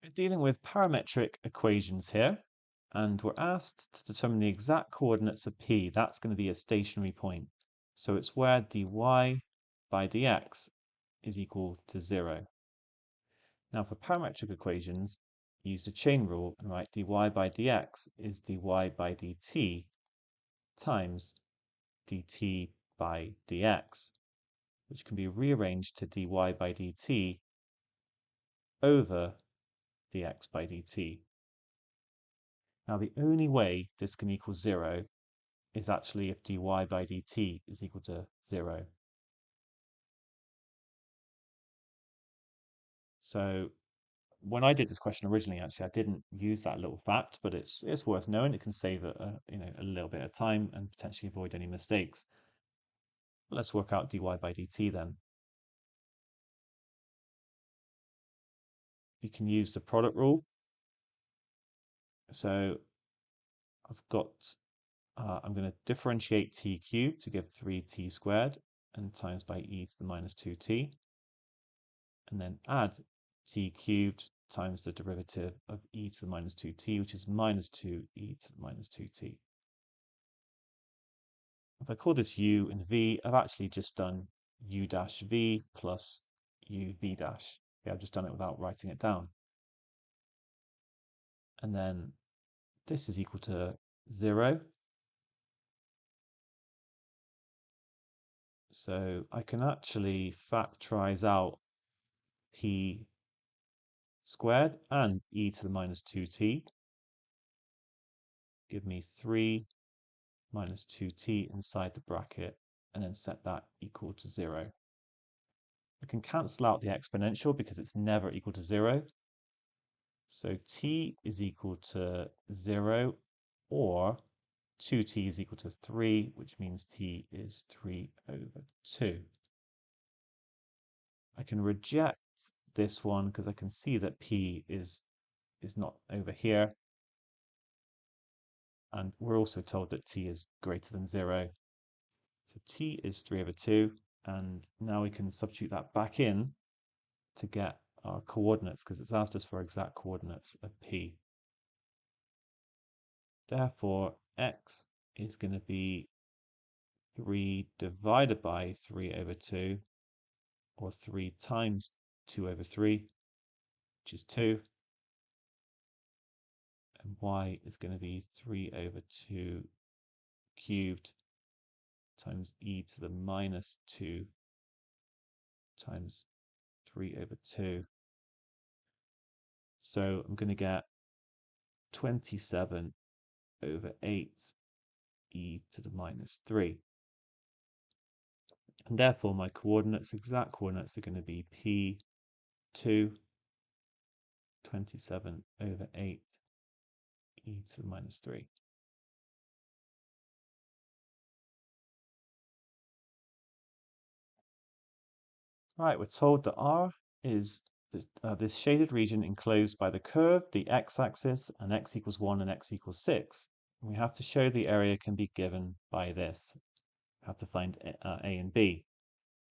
We're dealing with parametric equations here, and we're asked to determine the exact coordinates of P. That's going to be a stationary point. So it's where dy by dx is equal to 0. Now for parametric equations, use the chain rule and write dy by dx is dy by dt times dt by dx, which can be rearranged to dy by dt over dx by dt. Now the only way this can equal 0 is actually if dy by dt is equal to 0. So when I did this question originally, actually, I didn't use that little fact, but it's worth knowing. It can save a little bit of time and potentially avoid any mistakes. Let's work out dy by dt then. You can use the product rule. So I've got I'm going to differentiate t cubed to give 3t squared and times by e to the minus 2t, and then add t cubed times the derivative of e to the minus 2t, which is minus 2e to the minus 2t. If I call this u and v, I've actually just done u dash v plus u v dash. Yeah, I've just done it without writing it down. And then this is equal to 0. So I can actually factorize out p squared and e to the minus 2t. Give me 3 minus 2t inside the bracket, and then set that equal to 0. I can cancel out the exponential because it's never equal to 0. So t is equal to 0, or 2t is equal to 3, which means t is 3 over 2. I can reject this one because I can see that p is not over here. And we're also told that t is greater than 0. So t is 3 over 2. And now we can substitute that back in to get our coordinates, because it's asked us for exact coordinates of P. Therefore, x is going to be 3 divided by 3 over 2, or 3 times 2 over 3, which is 2. And y is going to be 3 over 2 cubed times e to the minus 2 times 3 over 2. So I'm going to get 27 over 8 e to the minus 3. And therefore my coordinates, exact coordinates, are going to be P2, 27 over 8 e to the minus 3. Right, we're told that R is this shaded region enclosed by the curve, the x-axis, and x equals 1 and x equals 6. We have to show the area can be given by this. We have to find A and B.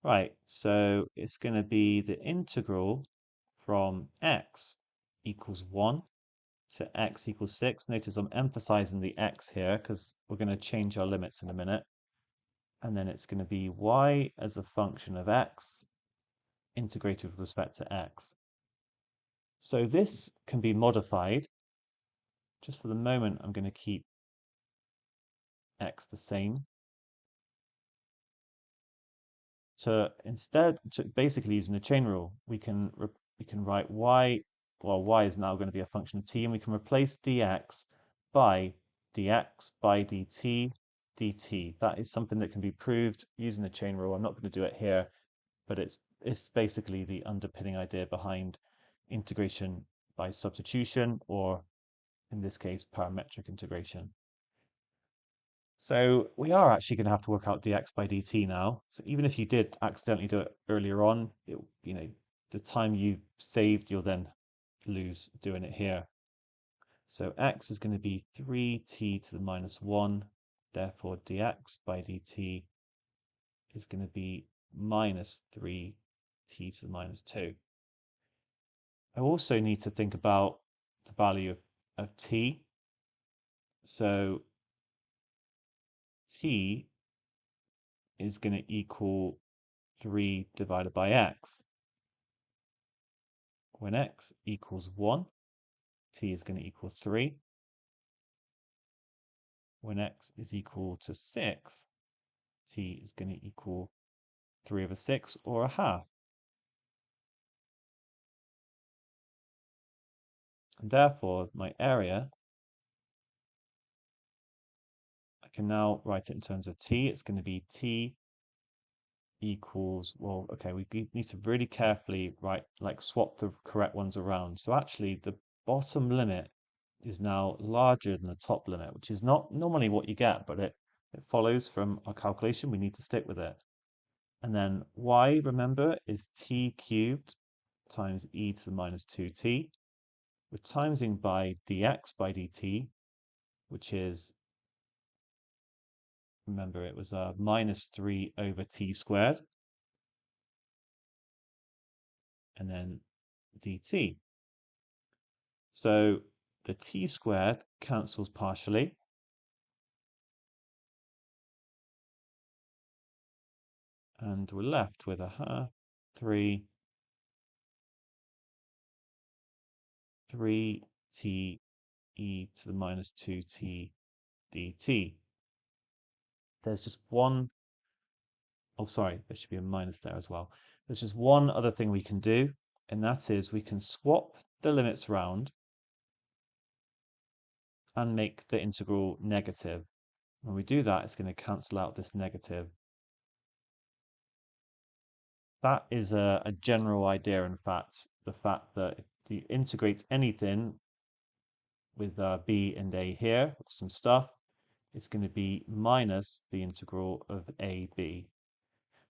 Right, so it's going to be the integral from x equals 1 to x equals 6. Notice I'm emphasizing the x here because we're going to change our limits in a minute. And then it's going to be y as a function of x integrated with respect to x. So this can be modified. Just for the moment, I'm going to keep x the same. Instead, basically using the chain rule, we can write y, well, y is now going to be a function of t, and we can replace dx by dt, dt. That is something that can be proved using the chain rule. I'm not going to do it here, but it's basically the underpinning idea behind integration by substitution, or in this case, parametric integration. So we are actually going to have to work out dx by dt now. So even if you did accidentally do it earlier on, the time you saved, you'll then lose doing it here. So x is going to be 3t to the minus 1. Therefore, dx by dt is going to be minus 3t to the minus 2. I also need to think about the value of t. So t is going to equal 3 divided by x. When x equals 1, t is going to equal 3. When x is equal to 6, t is going to equal 3 over 6, or a half. And therefore, my area, I can now write it in terms of t. It's going to be t equals, well, okay, we need to really carefully swap the correct ones around. So actually, the bottom limit is now larger than the top limit, which is not normally what you get, but it follows from our calculation. We need to stick with it. And then y, remember, is t cubed times e to the minus 2t. We're timesing by dx by dt, which is, remember, it was minus 3 over t squared, and then dt. So the t squared cancels partially, and we're left with a half 3 t e to the minus 2t dt. There's just one, oh sorry, there should be a minus there as well. There's just one other thing we can do, and that is we can swap the limits round and make the integral negative. When we do that, it's going to cancel out this negative. That is a general idea, in fact, the fact that if you integrate anything with b and a here, with some stuff, it's going to be minus the integral of ab.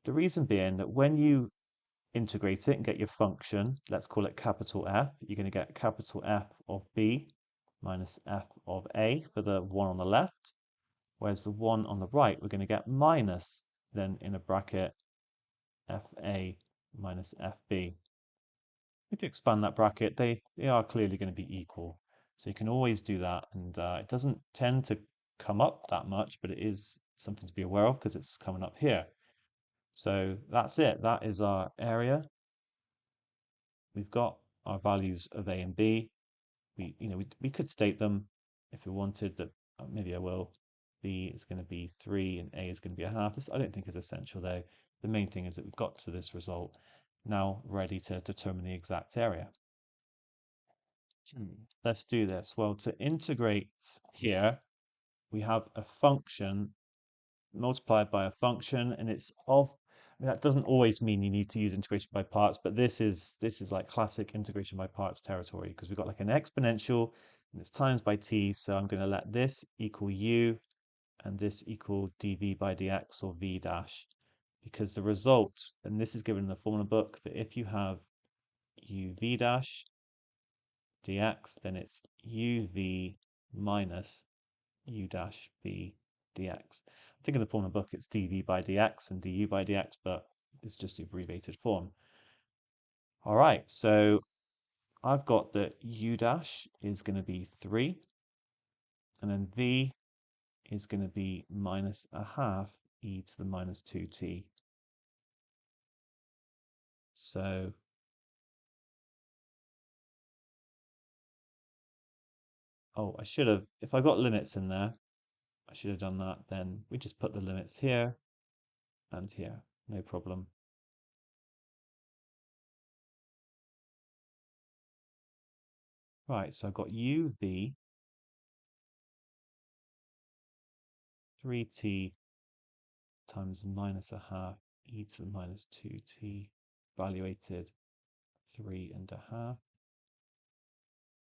The reason being that when you integrate it and get your function, let's call it capital F, you're going to get capital F of b minus f of a for the one on the left, whereas the one on the right, we're going to get minus, then in a bracket, fa minus fb. If you expand that bracket, they are clearly going to be equal. So you can always do that, and it doesn't tend to come up that much, but it is something to be aware of because it's coming up here. So that's it. That is our area. We've got our values of a and b. We could state them if we wanted that. Maybe I will. B is going to be 3 and a is going to be a half. This I don't think is essential though. The main thing is that we've got to this result. Now ready to determine the exact area. Let's do this. Well, to integrate here, we have a function multiplied by a function, and it's of, I mean, that doesn't always mean you need to use integration by parts, but this is like classic integration by parts territory because we've got like an exponential and it's times by t. So I'm going to let this equal u and this equal dv by dx, or v dash, because the result, and this is given in the formula book, that if you have uv dash dx, then it's uv minus u dash v dx. I think in the formula book it's dv by dx and du by dx, but it's just the abbreviated form. All right, so I've got that u dash is going to be 3, and then v is going to be minus a half e to the minus 2t. So oh, I should have, if I got limits in there, I should have done that. Then we just put the limits here and here, no problem. Right, so I've got uv 3t times minus a half e to the minus 2t, evaluated 3.5,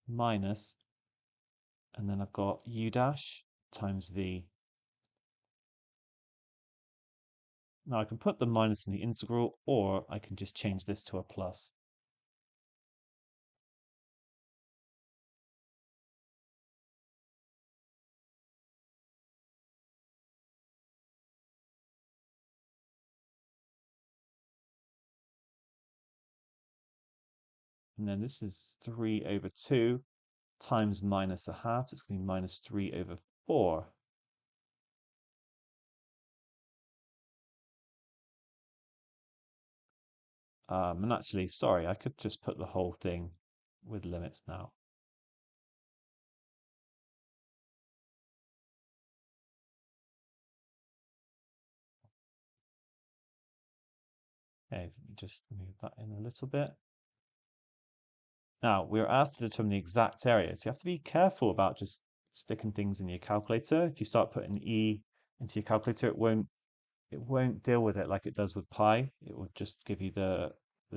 minus, and then I've got u dash times v. Now I can put the minus in the integral, or I can just change this to a plus. And then this is 3 over 2 times minus a half. So it's going to be minus 3 over 4. And actually, sorry, I could just put the whole thing with limits now. Okay, let me just move that in a little bit. Now, we're asked to determine the exact area, so you have to be careful about just sticking things in your calculator. If you start putting e into your calculator, it won't deal with it like it does with pi. It will just give you the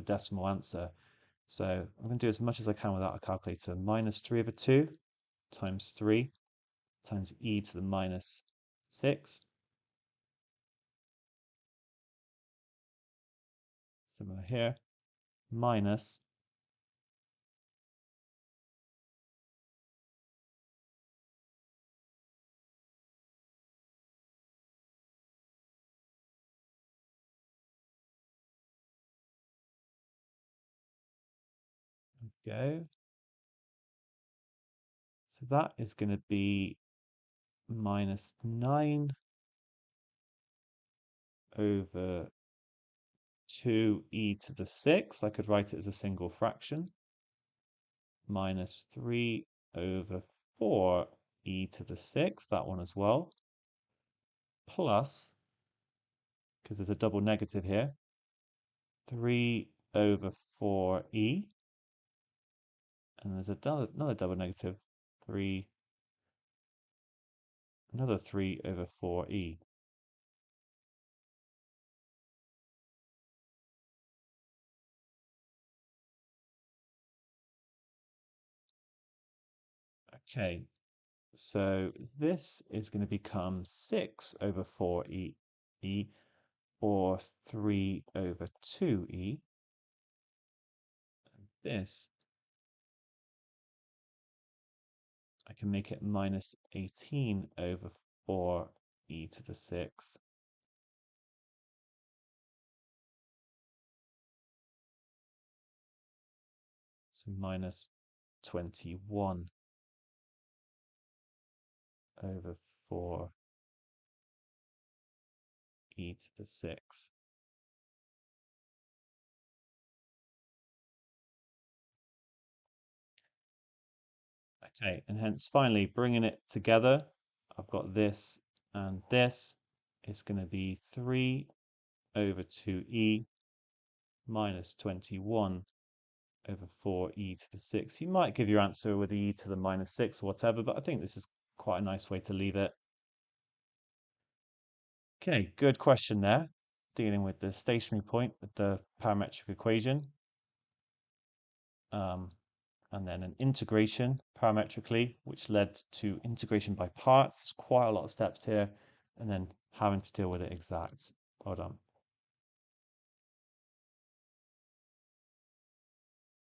decimal answer. So I'm going to do as much as I can without a calculator. Minus 3 over 2 times 3 times e to the minus 6. Similar here. Minus, go. So that is going to be minus 9 over 2e to the 6. I could write it as a single fraction. Minus 3 over 4e to the 6, that one as well. Plus, because there's a double negative here, 3 over 4e. And there's another double negative, 3, another 3 over 4e. Okay, so this is going to become 6 over 4e, or 3 over 2e. And this, I can make it minus 18 over 4e to the 6. So minus 21 over 4e to the 6. Okay, and hence finally bringing it together, I've got this and this. It's going to be 3 over 2e minus 21 over 4e to the 6. You might give your answer with e to the minus 6 or whatever, but I think this is quite a nice way to leave it. Okay, good question there. Dealing with the stationary point with the parametric equation. And then an integration parametrically, which led to integration by parts. There's quite a lot of steps here, and then having to deal with it exact. Well done.